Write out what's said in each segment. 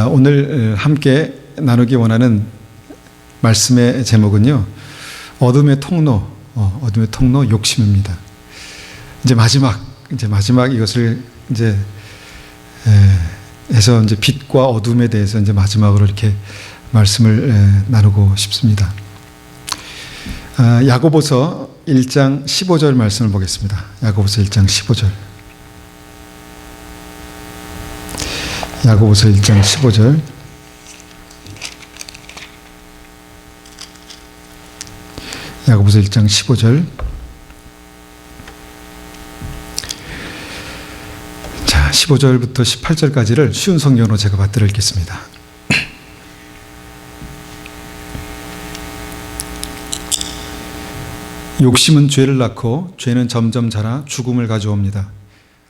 오늘 함께 나누기 원하는 말씀의 제목은요, 어둠의 통로 욕심입니다. 이제 마지막 이것을 해서 빛과 어둠에 대해서 마지막으로 이렇게 말씀을 나누고 싶습니다. 야고보서 1장 15절 말씀을 보겠습니다. 야고보서 1장 15절. 야고보서 1장 15절. 야고보서 1장 15절. 자, 15절부터 18절까지를 쉬운 성경으로 제가 받들어 읽겠습니다. 욕심은 죄를 낳고 죄는 점점 자라 죽음을 가져옵니다.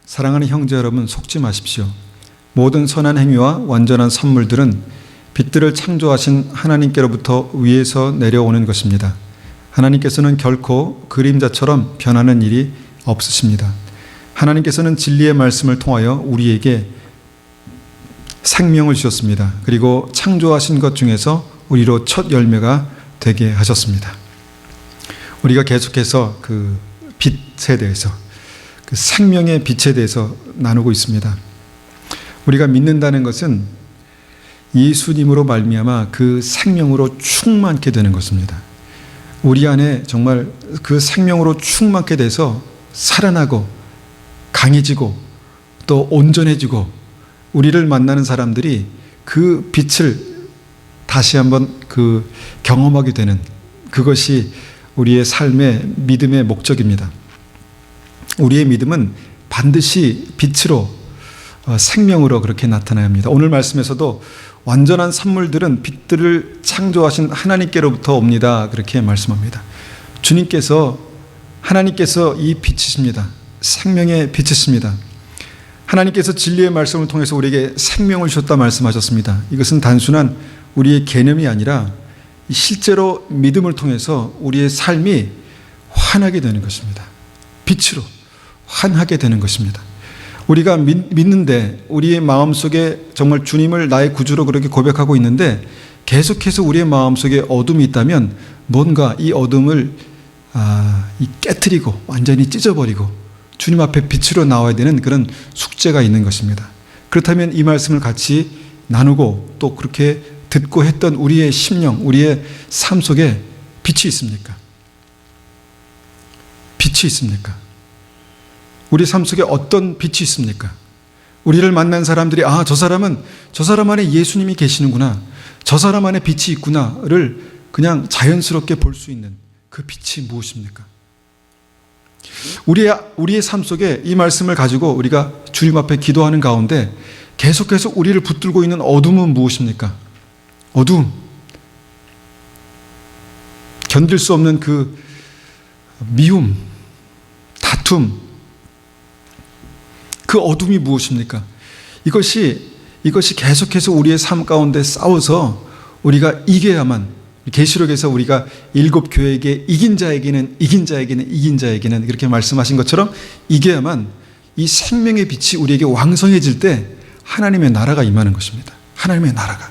사랑하는 형제 여러분, 속지 마십시오. 모든 선한 행위와 완전한 선물들은 빛들을 창조하신 하나님께로부터 위에서 내려오는 것입니다. 하나님께서는 결코 그림자처럼 변하는 일이 없으십니다. 하나님께서는 진리의 말씀을 통하여 우리에게 생명을 주셨습니다. 그리고 창조하신 것 중에서 우리로 첫 열매가 되게 하셨습니다. 우리가 계속해서 그 빛에 대해서, 그 생명의 빛에 대해서 나누고 있습니다. 우리가 믿는다는 것은 예수님으로 말미암아 그 생명으로 충만케 되는 것입니다. 우리 안에 정말 그 생명으로 충만케 돼서 살아나고 강해지고 또 온전해지고, 우리를 만나는 사람들이 그 빛을 다시 한번 경험하게 되는, 그것이 우리의 삶의 믿음의 목적입니다. 우리의 믿음은 반드시 빛으로, 생명으로 그렇게 나타나야 합니다. 오늘 말씀에서도 완전한 선물들은 빛들을 창조하신 하나님께로부터 옵니다, 그렇게 말씀합니다. 하나님께서 이 빛이십니다. 생명의 빛이십니다. 하나님께서 진리의 말씀을 통해서 우리에게 생명을 주셨다 말씀하셨습니다. 이것은 단순한 우리의 개념이 아니라 실제로 믿음을 통해서 우리의 삶이 환하게 되는 것입니다. 빛으로 환하게 되는 것입니다. 우리가 믿는데, 우리의 마음속에 정말 주님을 나의 구주로 그렇게 고백하고 있는데 계속해서 우리의 마음속에 어둠이 있다면 뭔가 이 어둠을 깨트리고 완전히 찢어버리고 주님 앞에 빛으로 나와야 되는 그런 숙제가 있는 것입니다. 그렇다면 이 말씀을 같이 나누고 또 그렇게 듣고 했던 우리의 심령, 우리의 삶 속에 빛이 있습니까? 빛이 있습니까? 우리 삶 속에 어떤 빛이 있습니까? 우리를 만난 사람들이 저 사람 안에 예수님이 계시는구나, 저 사람 안에 빛이 있구나를 그냥 자연스럽게 볼 수 있는 그 빛이 무엇입니까? 우리의 삶 속에 이 말씀을 가지고 우리가 주님 앞에 기도하는 가운데 계속해서 우리를 붙들고 있는 어둠은 무엇입니까? 어둠, 견딜 수 없는 그 미움, 다툼, 그 어둠이 무엇입니까? 이것이 계속해서 우리의 삶 가운데 싸워서 우리가 이겨야만, 계시록에서 우리가 7교회에게 이긴 자에게는 그렇게 말씀하신 것처럼 이겨야만 이 생명의 빛이 우리에게 왕성해질 때 하나님의 나라가 임하는 것입니다. 하나님의 나라가,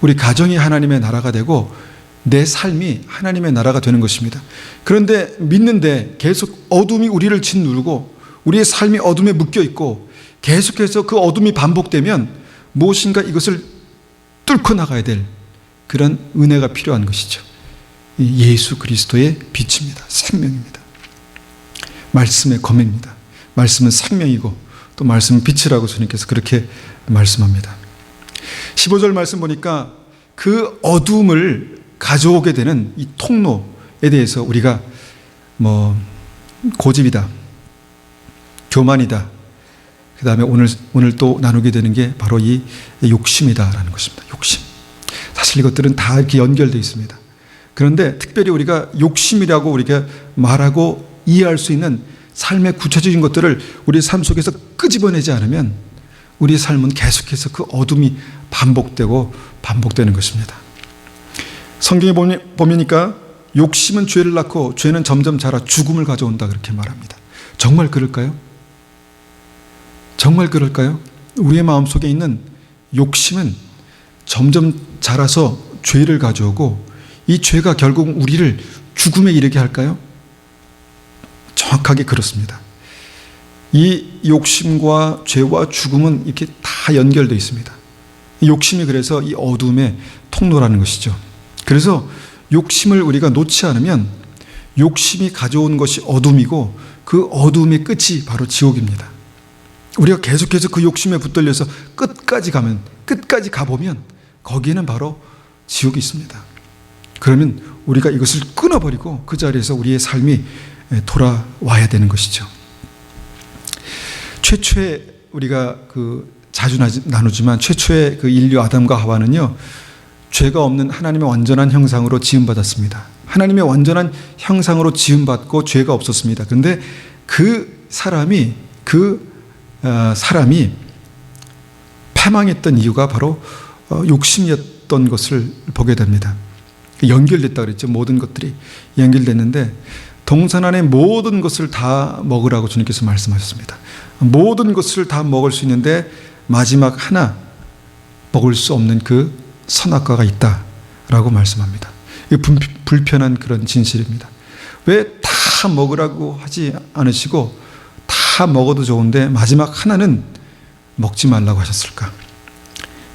우리 가정이 하나님의 나라가 되고 내 삶이 하나님의 나라가 되는 것입니다. 그런데 믿는데 계속 어둠이 우리를 짓누르고 우리의 삶이 어둠에 묶여 있고 계속해서 그 어둠이 반복되면 무엇인가 이것을 뚫고 나가야 될 그런 은혜가 필요한 것이죠. 예수 그리스도의 빛입니다. 생명입니다. 말씀의 검입니다. 말씀은 생명이고 또 말씀은 빛이라고 주님께서 그렇게 말씀합니다. 15절 말씀 보니까 그 어둠을 가져오게 되는 이 통로에 대해서 우리가 고집이다, 교만이다, 그 다음에 오늘 또 나누게 되는 게 바로 이 욕심이다라는 것입니다. 욕심. 사실 이것들은 다 이렇게 연결되어 있습니다. 그런데 특별히 우리가 욕심이라고 우리가 말하고 이해할 수 있는 삶의 구체적인 것들을 우리 삶 속에서 끄집어내지 않으면 우리의 삶은 계속해서 그 어둠이 반복되는 것입니다. 성경에 보니까 욕심은 죄를 낳고 죄는 점점 자라 죽음을 가져온다, 그렇게 말합니다. 정말 그럴까요? 정말 그럴까요? 우리의 마음속에 있는 욕심은 점점 자라서 죄를 가져오고 이 죄가 결국 우리를 죽음에 이르게 할까요? 정확하게 그렇습니다. 이 욕심과 죄와 죽음은 이렇게 다 연결되어 있습니다. 욕심이 그래서 이 어둠의 통로라는 것이죠. 그래서 욕심을 우리가 놓지 않으면 욕심이 가져온 것이 어둠이고 그 어둠의 끝이 바로 지옥입니다. 우리가 계속해서 그 욕심에 붙들려서 끝까지 가보면 거기에는 바로 지옥이 있습니다. 그러면 우리가 이것을 끊어버리고 그 자리에서 우리의 삶이 돌아와야 되는 것이죠. 최초의 우리가 자주 나누지만 최초의 그 인류 아담과 하와는요, 죄가 없는 하나님의 완전한 형상으로 지음받았습니다. 하나님의 완전한 형상으로 지음받고 죄가 없었습니다. 그런데 그 사람이 패망했던 이유가 바로 욕심이었던 것을 보게 됩니다. 연결됐다 그랬죠. 모든 것들이 연결됐는데 동산 안에 모든 것을 다 먹으라고 주님께서 말씀하셨습니다. 모든 것을 다 먹을 수 있는데 마지막 하나 먹을 수 없는 그 선악과가 있다라고 말씀합니다. 이게 불편한 그런 진실입니다. 왜 다 먹으라고 하지 않으시고 다 먹어도 좋은데 마지막 하나는 먹지 말라고 하셨을까?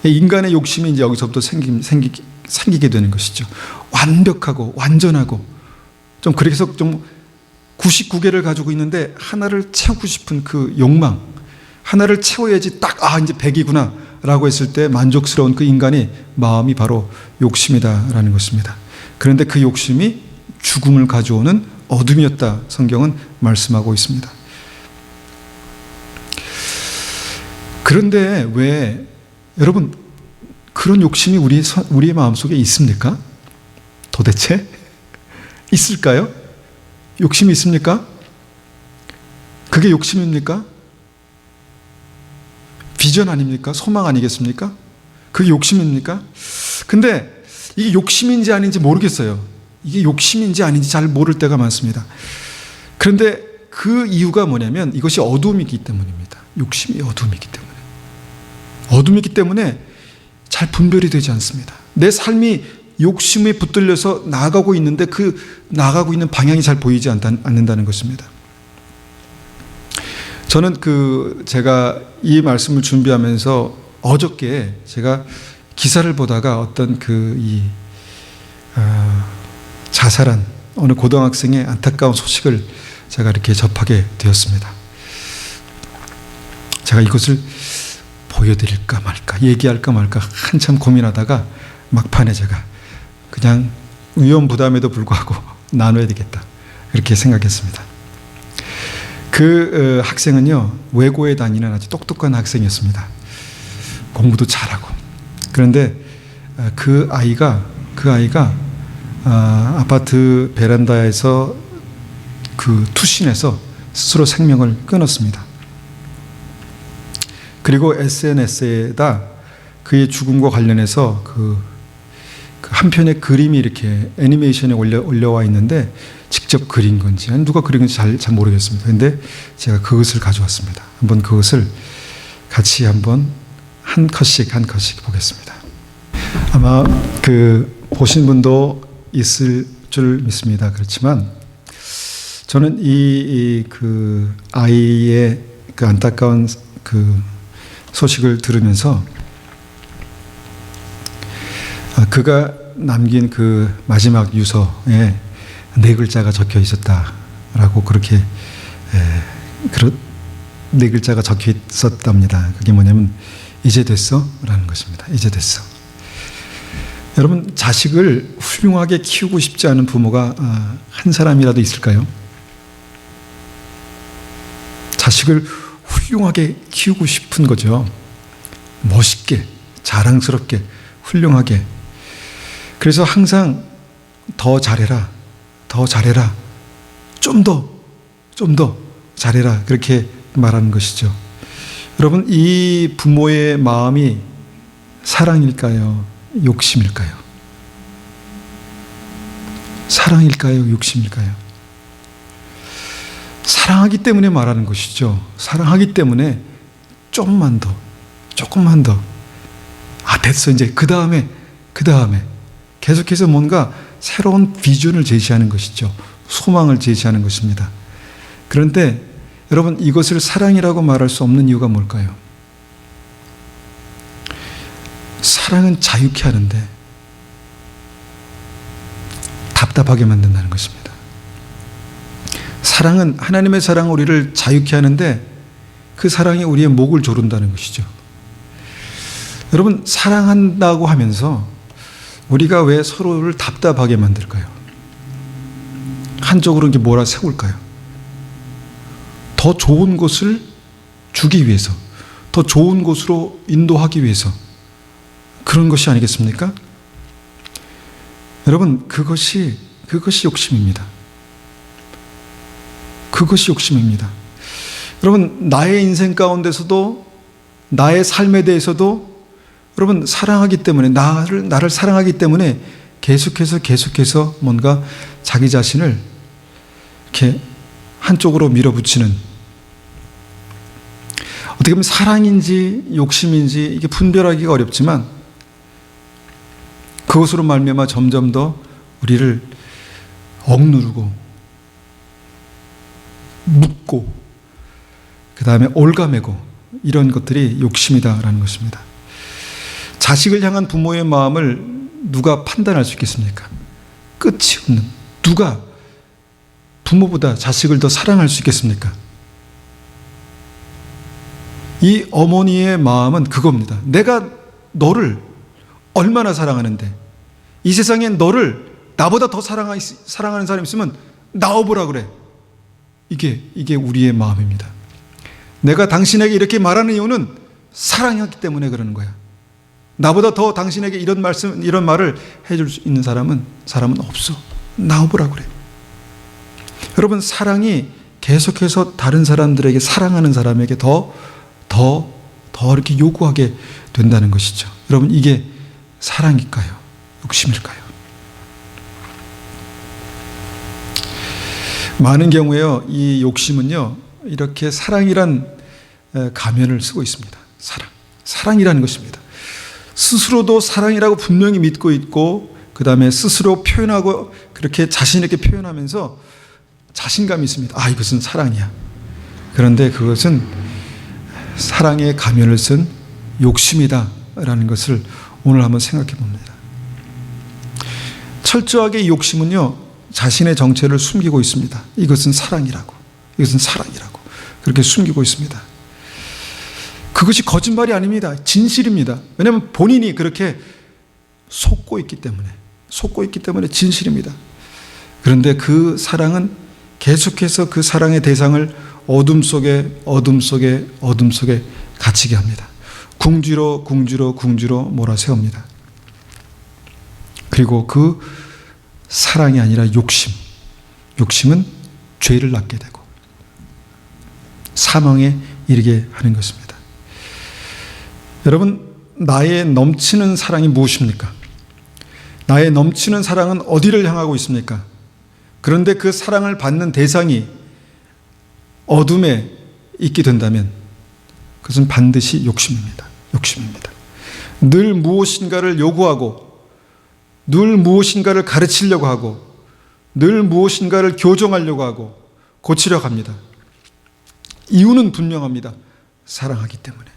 인간의 욕심이 이제 여기서부터 생기게 되는 것이죠. 완벽하고 완전하고 좀 그래서 좀 99개를 가지고 있는데 하나를 채우고 싶은 그 욕망, 하나를 채워야지 이제 100이구나 라고 했을 때 만족스러운 그 인간의 마음이 바로 욕심이다라는 것입니다. 그런데 그 욕심이 죽음을 가져오는 어둠이었다 성경은 말씀하고 있습니다. 그런데 왜 여러분 그런 욕심이 우리의 마음속에 있습니까? 도대체 있을까요? 욕심이 있습니까? 그게 욕심입니까? 비전 아닙니까? 소망 아니겠습니까? 그게 욕심입니까? 근데 이게 욕심인지 아닌지 모르겠어요. 이게 욕심인지 아닌지 잘 모를 때가 많습니다. 그런데 그 이유가 뭐냐면 이것이 어둠이기 때문입니다. 욕심이 어둠이기 때문에. 어둠이기 때문에 잘 분별이 되지 않습니다. 내 삶이 욕심에 붙들려서 나아가고 있는데 그 나아가고 있는 방향이 잘 보이지 않는다는 것입니다. 저는 제가 이 말씀을 준비하면서 어저께 제가 기사를 보다가 어떤 자살한 어느 고등학생의 안타까운 소식을 제가 이렇게 접하게 되었습니다. 제가 이것을 보여드릴까 말까, 얘기할까 말까 한참 고민하다가 막판에 제가 그냥 위험 부담에도 불구하고 나눠야 되겠다 이렇게 생각했습니다. 그 학생은요, 외고에 다니는 아주 똑똑한 학생이었습니다. 공부도 잘하고. 그런데 그 아이가 아파트 베란다에서 투신해서 스스로 생명을 끊었습니다. 그리고 SNS에다 그의 죽음과 관련해서 한 편의 그림이 이렇게 애니메이션에 올려와 있는데 직접 그린 건지 누가 그린 건지 잘 모르겠습니다. 그런데 제가 그것을 가져왔습니다. 한번 그것을 같이 한번 한 컷씩 보겠습니다. 아마 보신 분도 있을 줄 믿습니다. 그렇지만 저는 이 아이의 안타까운 소식을 들으면서 그가 남긴 마지막 유서에 4글자가 적혀 있었다라고 그렇게 4글자가 적혀 있었답니다. 그게 뭐냐면 이제 됐어? 라는 것입니다. 이제 됐어. 여러분, 자식을 훌륭하게 키우고 싶지 않은 부모가 한 사람이라도 있을까요? 자식을 훌륭하게 키우고 싶은 거죠. 멋있게, 자랑스럽게, 훌륭하게. 그래서 항상 더 잘해라, 좀 더 잘해라, 그렇게 말하는 것이죠. 여러분, 이 부모의 마음이 사랑일까요? 욕심일까요? 사랑일까요? 욕심일까요? 사랑하기 때문에 말하는 것이죠. 사랑하기 때문에 조금만 더, 됐어. 이제 그 다음에 계속해서 뭔가 새로운 비전을 제시하는 것이죠. 소망을 제시하는 것입니다. 그런데 여러분, 이것을 사랑이라고 말할 수 없는 이유가 뭘까요? 사랑은 자유케 하는데 답답하게 만든다는 것입니다. 사랑은, 하나님의 사랑은 우리를 자유케 하는데 그 사랑이 우리의 목을 조른다는 것이죠. 여러분, 사랑한다고 하면서 우리가 왜 서로를 답답하게 만들까요? 한쪽으로 이렇게 몰아세울까요? 더 좋은 것을 주기 위해서, 더 좋은 곳으로 인도하기 위해서, 그런 것이 아니겠습니까? 여러분, 그것이 욕심입니다. 그것이 욕심입니다. 여러분, 나의 인생 가운데서도, 나의 삶에 대해서도 여러분, 사랑하기 때문에, 나를 사랑하기 때문에 계속해서 뭔가 자기 자신을 이렇게 한쪽으로 밀어붙이는, 어떻게 보면 사랑인지 욕심인지 이게 분별하기가 어렵지만 그것으로 말미암아 점점 더 우리를 억누르고 묶고 그 다음에 올가매고, 이런 것들이 욕심이다라는 것입니다. 자식을 향한 부모의 마음을 누가 판단할 수 있겠습니까? 끝이 없는, 누가 부모보다 자식을 더 사랑할 수 있겠습니까? 이 어머니의 마음은 그겁니다. 내가 너를 얼마나 사랑하는데, 이 세상에 너를 나보다 더 사랑하는 사람이 있으면 나와보라 그래. 이게 우리의 마음입니다. 내가 당신에게 이렇게 말하는 이유는 사랑했기 때문에 그러는 거야. 나보다 더 당신에게 이런 말을 해줄 수 있는 사람은 없어. 나와보라 그래. 여러분, 사랑이 계속해서 다른 사람들에게, 사랑하는 사람에게 더 이렇게 요구하게 된다는 것이죠. 여러분, 이게 사랑일까요? 욕심일까요? 많은 경우에요, 이 욕심은요, 이렇게 사랑이란 가면을 쓰고 있습니다. 사랑이라는 것입니다. 스스로도 사랑이라고 분명히 믿고 있고, 그 다음에 스스로 표현하고, 그렇게 자신 있게 표현하면서 자신감이 있습니다. 아, 이것은 사랑이야. 그런데 그것은 사랑의 가면을 쓴 욕심이다라는 것을 오늘 한번 생각해 봅니다. 철저하게 이 욕심은요, 자신의 정체를 숨기고 있습니다. 이것은 사랑이라고 그렇게 숨기고 있습니다. 그것이 거짓말이 아닙니다. 진실입니다. 왜냐하면 본인이 그렇게 속고 있기 때문에 진실입니다. 그런데 그 사랑은 계속해서 그 사랑의 대상을 어둠 속에 갇히게 합니다. 궁지로 몰아세웁니다. 그리고 그 사랑이 아니라 욕심은 죄를 낳게 되고 사망에 이르게 하는 것입니다. 여러분, 나의 넘치는 사랑이 무엇입니까? 나의 넘치는 사랑은 어디를 향하고 있습니까? 그런데 그 사랑을 받는 대상이 어둠에 있게 된다면 그것은 반드시 욕심입니다. 늘 무엇인가를 요구하고, 늘 무엇인가를 가르치려고 하고, 늘 무엇인가를 교정하려고 하고 고치려고 합니다. 이유는 분명합니다. 사랑하기 때문에.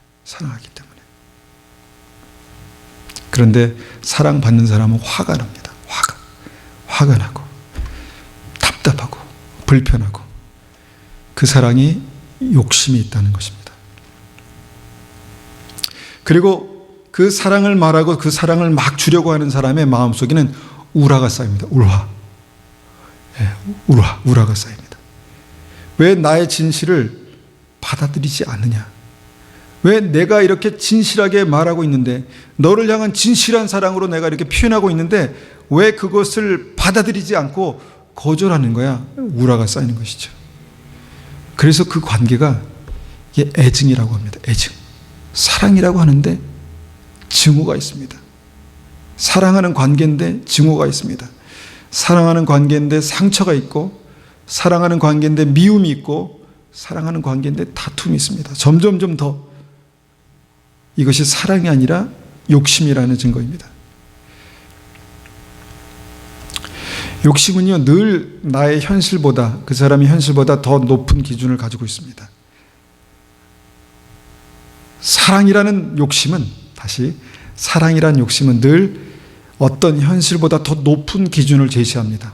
그런데 사랑받는 사람은 화가 납니다. 화가 나고 답답하고 불편하고, 그 사랑이 욕심이 있다는 것입니다. 그리고 그 사랑을 말하고 그 사랑을 막 주려고 하는 사람의 마음속에는 우라가 쌓입니다. 우라가 쌓입니다. 왜 나의 진실을 받아들이지 않느냐? 왜 내가 이렇게 진실하게 말하고 있는데, 너를 향한 진실한 사랑으로 내가 이렇게 표현하고 있는데 왜 그것을 받아들이지 않고 거절하는 거야? 우라가 쌓이는 것이죠. 그래서 그 관계가 이게 애증이라고 합니다. 애증. 사랑이라고 하는데 증오가 있습니다. 사랑하는 관계인데 증오가 있습니다. 사랑하는 관계인데 상처가 있고, 사랑하는 관계인데 미움이 있고, 사랑하는 관계인데 다툼이 있습니다. 점점 더 이것이 사랑이 아니라 욕심이라는 증거입니다. 욕심은요, 늘 나의 현실보다, 그 사람의 현실보다 더 높은 기준을 가지고 있습니다. 사랑이라는 욕심은 늘 어떤 현실보다 더 높은 기준을 제시합니다.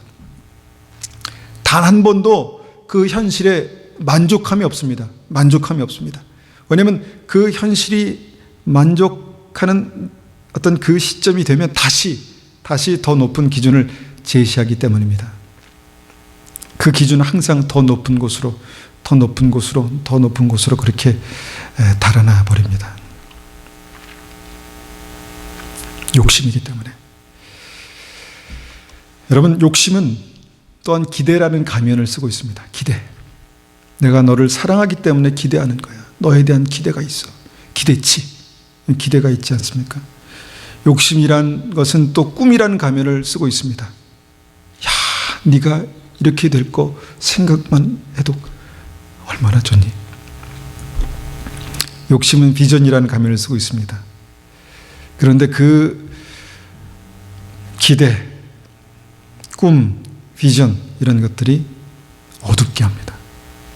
단 한 번도 그 현실에 만족함이 없습니다. 왜냐하면 그 현실이 만족하는 어떤 그 시점이 되면 다시 더 높은 기준을 제시하기 때문입니다. 그 기준은 항상 더 높은 곳으로 그렇게 달아나 버립니다. 욕심이기 때문에. 여러분, 욕심은 또한 기대라는 가면을 쓰고 있습니다. 기대. 내가 너를 사랑하기 때문에 기대하는 거야. 너에 대한 기대가 있어. 기대치. 기대가 있지 않습니까? 욕심이란 것은 또 꿈이라는 가면을 쓰고 있습니다. 야, 네가 이렇게 될 거 생각만 해도 얼마나 좋니? 욕심은 비전이라는 가면을 쓰고 있습니다. 그런데 그 기대, 꿈, 비전 이런 것들이 어둡게 합니다.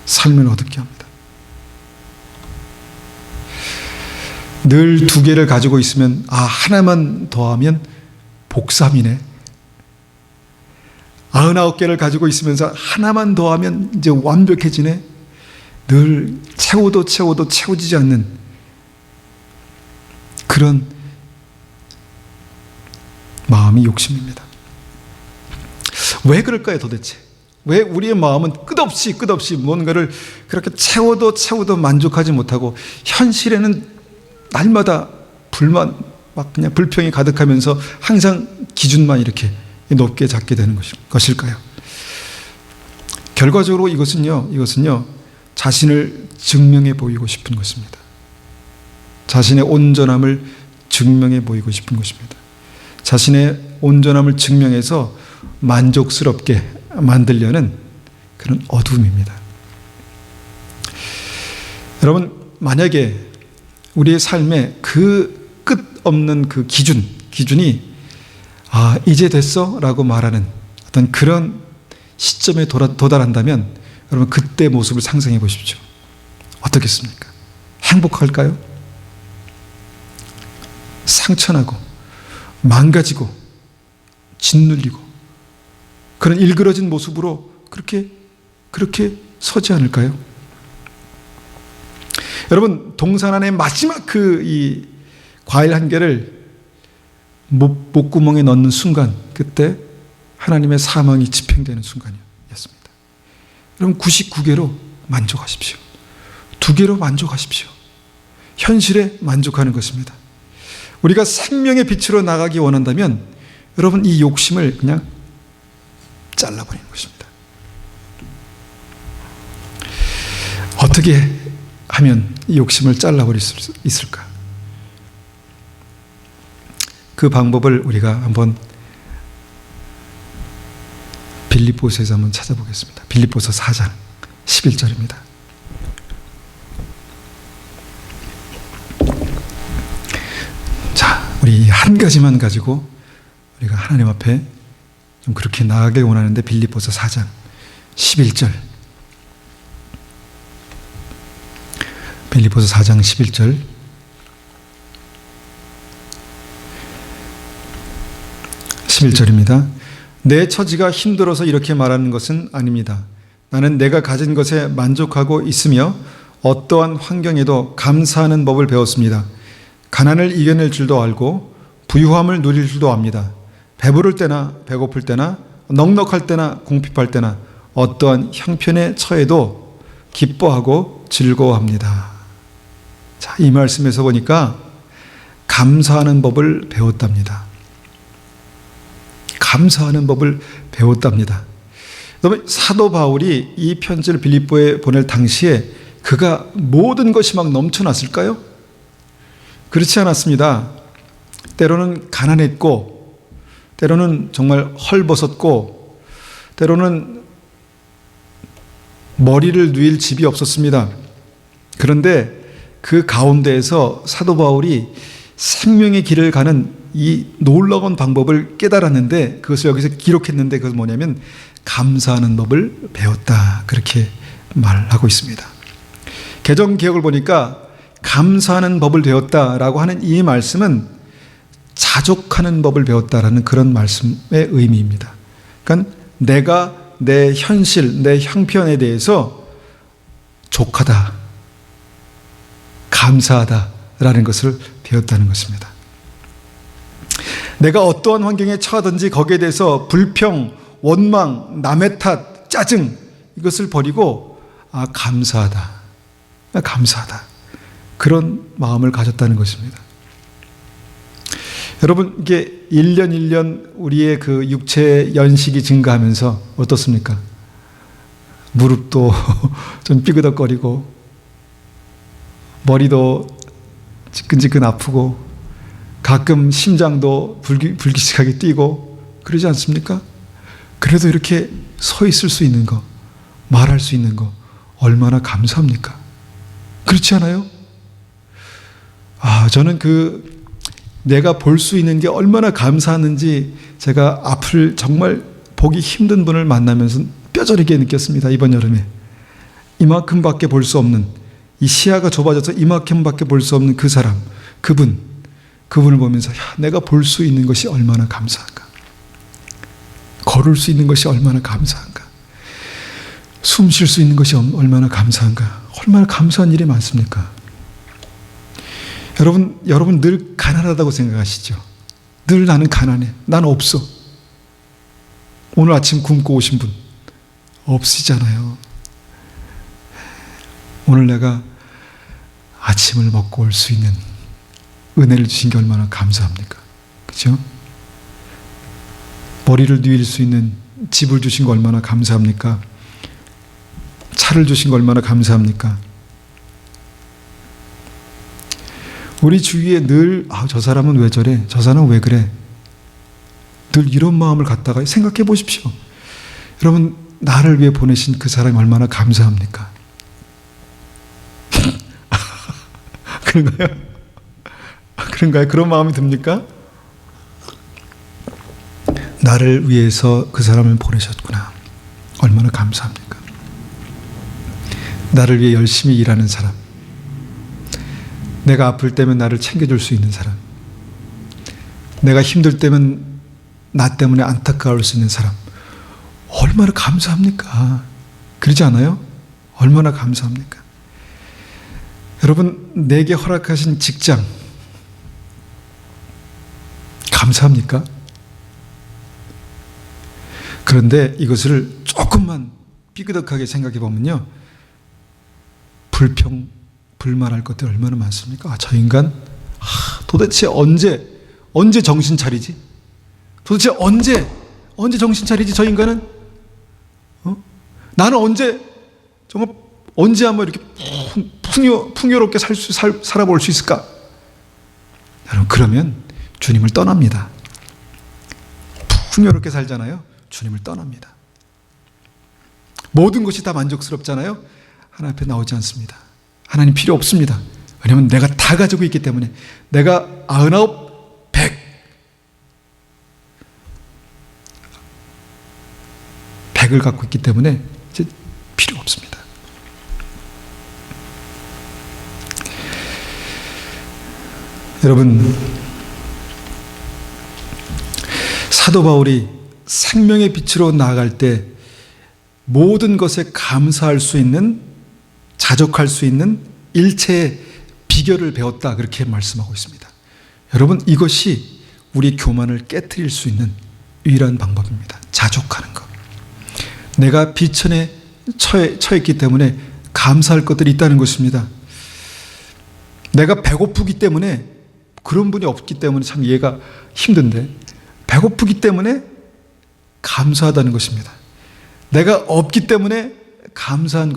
삶을 어둡게 합니다. 늘 두 개를 가지고 있으면 하나만 더하면 복삼이네. 99개를 가지고 있으면서 하나만 더하면 이제 완벽해지네. 늘 채워도 채워지지 않는 그런 마음이 욕심입니다. 왜 그럴까요, 도대체? 왜 우리의 마음은 끝없이 뭔가를 그렇게 채워도 만족하지 못하고 현실에는 날마다 불만, 막 그냥 불평이 가득하면서 항상 기준만 이렇게 높게 잡게 되는 것일까요? 결과적으로 이것은요, 자신을 증명해 보이고 싶은 것입니다. 자신의 온전함을 증명해 보이고 싶은 것입니다. 자신의 온전함을 증명해서 만족스럽게 만들려는 그런 어두움입니다. 여러분, 만약에 우리의 삶에 그 끝없는 그 기준이 이제 됐어? 라고 말하는 어떤 그런 시점에 도달한다면 여러분, 그때 모습을 상상해 보십시오. 어떻겠습니까? 행복할까요? 상처나고 망가지고 짓눌리고 그런 일그러진 모습으로 그렇게 서지 않을까요? 여러분, 동산 안에 마지막 이 과일 한 개를 목구멍에 넣는 순간, 그때 하나님의 사망이 집행되는 순간이었습니다. 여러분, 99개로 만족하십시오. 2개로 만족하십시오. 현실에 만족하는 것입니다. 우리가 생명의 빛으로 나가기 원한다면 여러분, 이 욕심을 그냥 잘라버리는 것입니다. 어떻게 하면 이 욕심을 잘라버릴 수 있을까? 그 방법을 우리가 한번 빌립보서에서 한번 찾아보겠습니다. 빌립보서 4장 11절입니다. 자, 우리 한 가지만 가지고 우리가 하나님 앞에 좀 그렇게 나아가길 원하는데, 빌립보서 4장 11절. 빌립보서 4장 11절. 내 처지가 힘들어서 이렇게 말하는 것은 아닙니다. 나는 내가 가진 것에 만족하고 있으며 어떠한 환경에도 감사하는 법을 배웠습니다. 가난을 이겨낼 줄도 알고 부유함을 누릴 줄도 압니다. 배부를 때나 배고플 때나 넉넉할 때나 궁핍할 때나 어떠한 형편에 처해도 기뻐하고 즐거워합니다. 자, 이 말씀에서 보니까 감사하는 법을 배웠답니다. 감사하는 법을 배웠답니다. 사도 바울이 이 편지를 빌립보에 보낼 당시에 그가 모든 것이 막 넘쳐났을까요? 그렇지 않았습니다. 때로는 가난했고, 때로는 정말 헐벗었고, 때로는 머리를 누일 집이 없었습니다. 그런데 그 가운데에서 사도 바울이 생명의 길을 가는 이 놀라운 방법을 깨달았는데, 그것을 여기서 기록했는데, 그것은 뭐냐면 감사하는 법을 배웠다, 그렇게 말하고 있습니다. 개정개혁을 보니까 감사하는 법을 배웠다라고 하는 이 말씀은 자족하는 법을 배웠다라는 그런 말씀의 의미입니다. 그러니까 내가 내 현실, 내 형편에 대해서 족하다, 감사하다라는 것을 배웠다는 것입니다. 내가 어떠한 환경에 처하든지 거기에 대해서 불평, 원망, 남의 탓, 짜증, 이것을 버리고 감사하다, 감사하다, 그런 마음을 가졌다는 것입니다. 여러분, 이게 1년 1년 우리의 그 육체 연식이 증가하면서 어떻습니까? 무릎도 좀 삐그덕거리고, 머리도 지끈지끈 아프고, 가끔 심장도 불규칙하게 뛰고 그러지 않습니까? 그래도 이렇게 서 있을 수 있는 거, 말할 수 있는 거 얼마나 감사합니까? 그렇지 않아요? 저는 내가 볼 수 있는 게 얼마나 감사하는지 제가 앞을 정말 보기 힘든 분을 만나면서 뼈저리게 느꼈습니다. 이번 여름에 이만큼밖에 볼 수 없는, 이 시야가 좁아져서 이만큼밖에 볼 수 없는 그 사람, 그분을 보면서 내가 볼 수 있는 것이 얼마나 감사한가, 걸을 수 있는 것이 얼마나 감사한가, 숨 쉴 수 있는 것이 얼마나 감사한가. 얼마나 감사한 일이 많습니까? 여러분 늘 가난하다고 생각하시죠? 늘 나는 가난해, 난 없어. 오늘 아침 굶고 오신 분 없으시잖아요. 오늘 내가 아침을 먹고 올 수 있는 은혜를 주신 게 얼마나 감사합니까? 그죠? 머리를 누일 수 있는 집을 주신 거 얼마나 감사합니까? 차를 주신 거 얼마나 감사합니까? 우리 주위에 늘 저 사람은 왜 저래? 저 사람은 왜 그래? 늘 이런 마음을 갖다가 생각해 보십시오. 여러분, 나를 위해 보내신 그 사람이 얼마나 감사합니까? 그런가요? 그런가요? 그런 마음이 듭니까? 나를 위해서 그 사람을 보내셨구나. 얼마나 감사합니까? 나를 위해 열심히 일하는 사람, 내가 아플 때면 나를 챙겨줄 수 있는 사람, 내가 힘들 때면 나 때문에 안타까울 수 있는 사람, 얼마나 감사합니까? 그러지 않아요? 얼마나 감사합니까? 여러분, 내게 허락하신 직장 감사합니까? 그런데 이것을 조금만 삐그덕하게 생각해 보면요, 불만할 것들이 얼마나 많습니까? 저 인간 도대체 언제 정신 차리지? 도대체 언제 정신 차리지? 저 인간은 나는 언제 한번 이렇게 풍요롭게 살아볼 수 있을까? 여러분, 그러면 주님을 떠납니다. 풍요롭게 살잖아요. 주님을 떠납니다. 모든 것이 다 만족스럽잖아요. 하나님 앞에 나오지 않습니다. 하나님 필요 없습니다. 왜냐하면 내가 다 가지고 있기 때문에, 내가 99, 100을 갖고 있기 때문에 이제 필요 없습니다. 여러분, 사도 바울이 생명의 빛으로 나아갈 때 모든 것에 감사할 수 있는, 자족할 수 있는 일체의 비결을 배웠다, 그렇게 말씀하고 있습니다. 여러분, 이것이 우리 교만을 깨트릴 수 있는 유일한 방법입니다. 자족하는 것. 내가 비천에 처했기 때문에 감사할 것들이 있다는 것입니다. 내가 배고프기 때문에, 그런 분이 없기 때문에 참 이해가 힘든데, 배고프기 때문에 감사하다는 것입니다. 내가 없기 때문에 감사하다는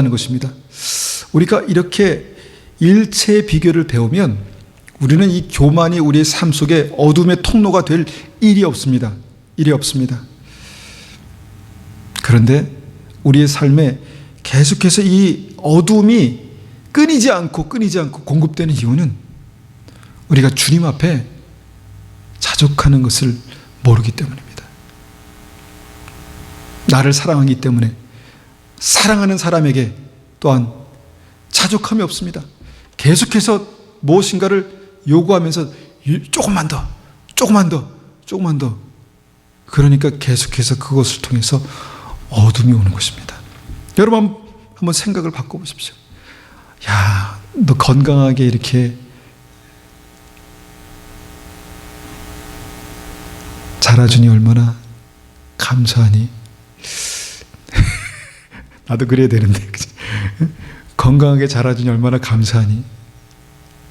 것입니다. 우리가 이렇게 일체의 비결을 배우면 우리는 이 교만이 우리의 삶 속에 어둠의 통로가 될 일이 없습니다. 그런데 우리의 삶에 계속해서 이 어둠이 끊이지 않고 공급되는 이유는 우리가 주님 앞에 자족하는 것을 모르기 때문입니다. 나를 사랑하기 때문에 사랑하는 사람에게 또한 자족함이 없습니다. 계속해서 무엇인가를 요구하면서 조금만 더, 조금만 더, 조금만 더. 그러니까 계속해서 그것을 통해서 어둠이 오는 것입니다. 여러분 한번 생각을 바꿔보십시오. 야, 너 건강하게 이렇게 자라주니 얼마나 감사하니? 나도 그래야 되는데, 그치? 건강하게 자라주니 얼마나 감사하니?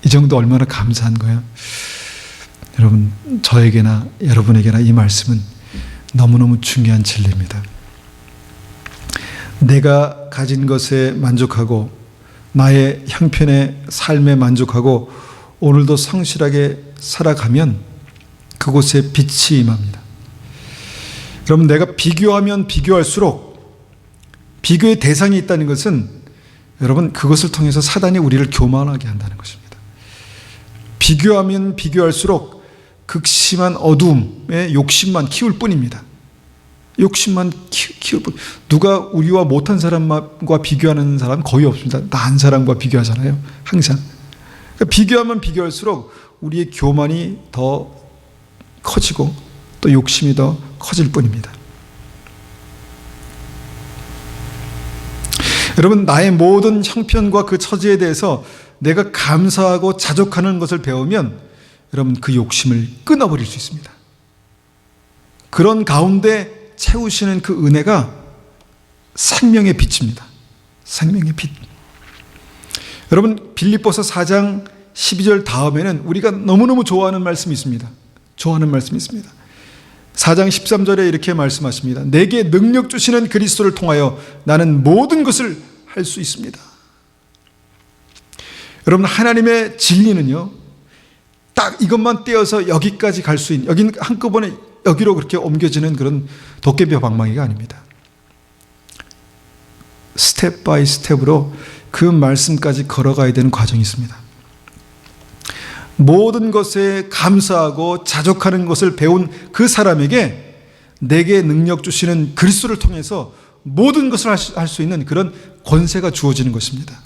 이 정도 얼마나 감사한 거야? 여러분, 저에게나 여러분에게나 이 말씀은 너무너무 중요한 진리입니다. 내가 가진 것에 만족하고 나의 형편의 삶에 만족하고 오늘도 성실하게 살아가면 그곳에 빛이 임합니다. 여러분, 내가 비교하면 비교할수록 비교의 대상이 있다는 것은 여러분 그것을 통해서 사단이 우리를 교만하게 한다는 것입니다. 비교하면 비교할수록 극심한 어두움의 욕심만 키울 뿐입니다. 욕심만 키울 뿐. 누가 우리와 못한 사람과 비교하는 사람 거의 없습니다. 나은 사람과 비교하잖아요. 항상. 그러니까 비교하면 비교할수록 우리의 교만이 더 커지고 또 욕심이 더 커질 뿐입니다. 여러분, 나의 모든 형편과 그 처지에 대해서 내가 감사하고 자족하는 것을 배우면 여러분 그 욕심을 끊어버릴 수 있습니다. 그런 가운데 채우시는 그 은혜가 생명의 빛입니다. 생명의 빛. 여러분, 빌립보서 4장 12절 다음에는 우리가 너무너무 좋아하는 말씀이 있습니다. 좋아하는 말씀이 있습니다. 4장 13절에 이렇게 말씀하십니다. 내게 능력 주시는 그리스도를 통하여 나는 모든 것을 할 수 있습니다. 여러분, 하나님의 진리는요, 딱 이것만 떼어서 여기까지 갈 수 있는, 여기는 한꺼번에 여기로 그렇게 옮겨지는 그런 도깨비 방망이가 아닙니다. 스텝 바이 스텝으로 그 말씀까지 걸어가야 되는 과정이 있습니다. 모든 것에 감사하고 자족하는 것을 배운 그 사람에게 내게 능력 주시는 그리스도를 통해서 모든 것을 할 수 있는 그런 권세가 주어지는 것입니다.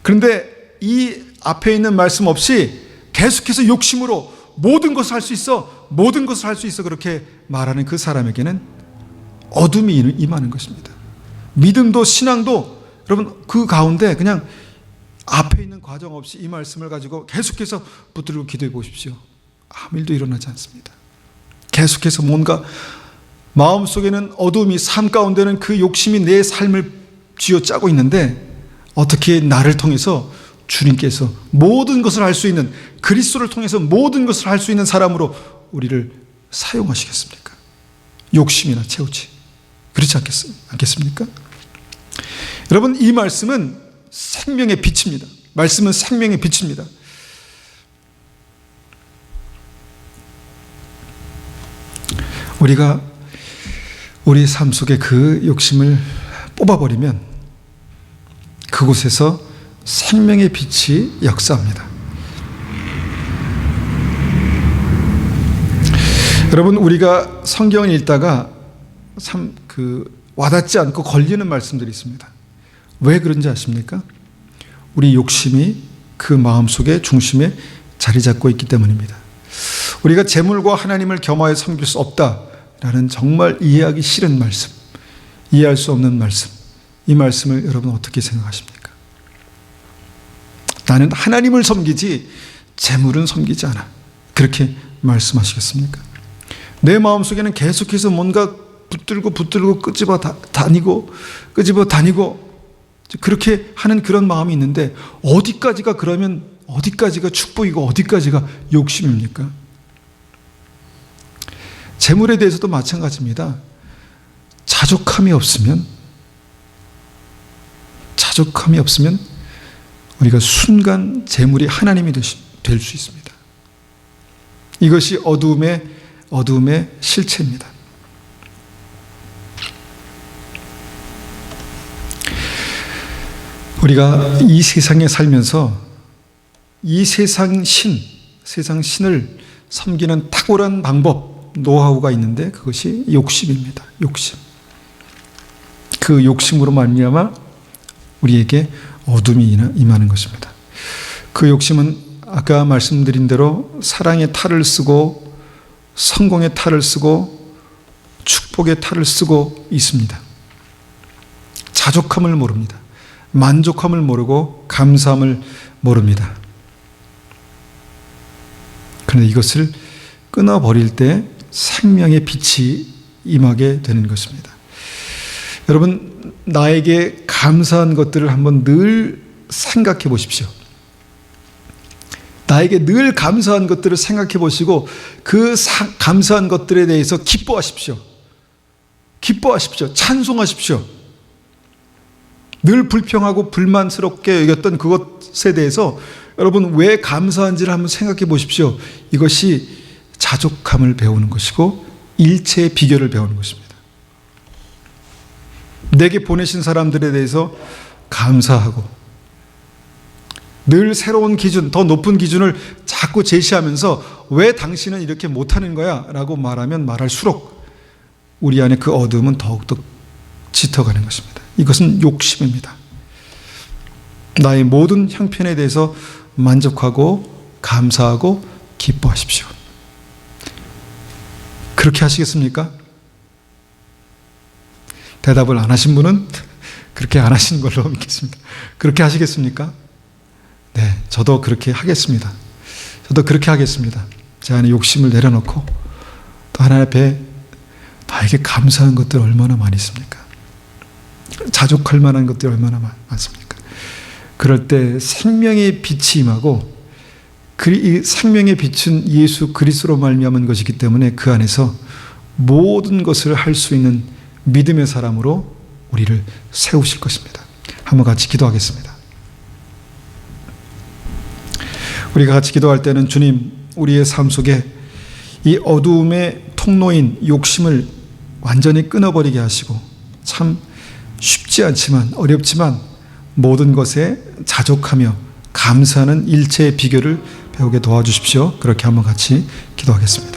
그런데 이 앞에 있는 말씀 없이 계속해서 욕심으로 모든 것을 할 수 있어, 모든 것을 할 수 있어 그렇게 말하는 그 사람에게는 어둠이 임하는 것입니다. 믿음도 신앙도 여러분 그 가운데 그냥 앞에 있는 과정 없이 이 말씀을 가지고 계속해서 붙들고 기도해 보십시오. 아무 일도 일어나지 않습니다. 계속해서 뭔가 마음속에는 어둠이, 삶 가운데는 그 욕심이 내 삶을 쥐어짜고 있는데 어떻게 나를 통해서 주님께서 모든 것을 할 수 있는, 그리스도를 통해서 모든 것을 할 수 있는 사람으로 우리를 사용하시겠습니까? 욕심이나 채우지. 그렇지 않겠습니까? 여러분, 이 말씀은 생명의 빛입니다. 말씀은 생명의 빛입니다. 우리가 우리 삶 속에 그 욕심을 뽑아버리면 그곳에서 생명의 빛이 역사합니다. 여러분, 우리가 성경을 읽다가 참 와닿지 않고 걸리는 말씀들이 있습니다. 왜 그런지 아십니까? 우리 욕심이 그 마음속에 중심에 자리 잡고 있기 때문입니다. 우리가 재물과 하나님을 겸하여 섬길 수 없다라는 정말 이해하기 싫은 말씀, 이해할 수 없는 말씀, 이 말씀을 여러분 어떻게 생각하십니까? 나는 하나님을 섬기지 재물은 섬기지 않아. 그렇게 말씀하시겠습니까? 내 마음속에는 계속해서 뭔가 붙들고 끄집어 다니고 그렇게 하는 그런 마음이 있는데 어디까지가 그러면 어디까지가 축복이고 어디까지가 욕심입니까? 재물에 대해서도 마찬가지입니다. 자족함이 없으면 우리가 순간 재물이 하나님이 될 수 있습니다. 이것이 어두움의 실체입니다. 우리가 이 세상에 살면서 이 세상 신, 세상 신을 섬기는 탁월한 방법, 노하우가 있는데 그것이 욕심입니다. 욕심. 그 욕심으로 말미암아 우리에게 어둠이 임하는 것입니다. 그 욕심은 아까 말씀드린 대로 사랑의 탈을 쓰고 성공의 탈을 쓰고 축복의 탈을 쓰고 있습니다. 자족함을 모릅니다. 만족함을 모르고 감사함을 모릅니다. 그런데 이것을 끊어버릴 때 생명의 빛이 임하게 되는 것입니다. 여러분, 나에게 감사한 것들을 한번 늘 생각해 보십시오. 나에게 늘 감사한 것들을 생각해 보시고 그 감사한 것들에 대해서 기뻐하십시오. 기뻐하십시오. 찬송하십시오. 늘 불평하고 불만스럽게 여겼던 그것에 대해서 여러분 왜 감사한지를 한번 생각해 보십시오. 이것이 자족함을 배우는 것이고 일체의 비결을 배우는 것입니다. 내게 보내신 사람들에 대해서 감사하고 늘 새로운 기준, 더 높은 기준을 자꾸 제시하면서 왜 당신은 이렇게 못하는 거야? 라고 말하면 말할수록 우리 안에 그 어둠은 더욱더 짙어가는 것입니다. 이것은 욕심입니다. 나의 모든 형편에 대해서 만족하고 감사하고 기뻐하십시오. 그렇게 하시겠습니까? 대답을 안 하신 분은 그렇게 안 하시는 걸로 믿겠습니다. 그렇게 하시겠습니까? 네, 저도 그렇게 하겠습니다. 저도 그렇게 하겠습니다. 제 안에 욕심을 내려놓고 또 하나님 앞에 나에게 감사한 것들 얼마나 많이 있습니까? 자족할 만한 것들이 얼마나 많습니까? 그럴 때 생명의 빛이 임하고 이 생명의 빛은 예수 그리스도로 말미암은 것이기 때문에 그 안에서 모든 것을 할 수 있는 믿음의 사람으로 우리를 세우실 것입니다. 한번 같이 기도하겠습니다. 우리가 같이 기도할 때는 주님, 우리의 삶 속에 이 어두움의 통로인 욕심을 완전히 끊어버리게 하시고 참 쉽지 않지만 어렵지만 모든 것에 자족하며 감사하는 일체의 비결을 배우게 도와주십시오. 그렇게 한번 같이 기도하겠습니다.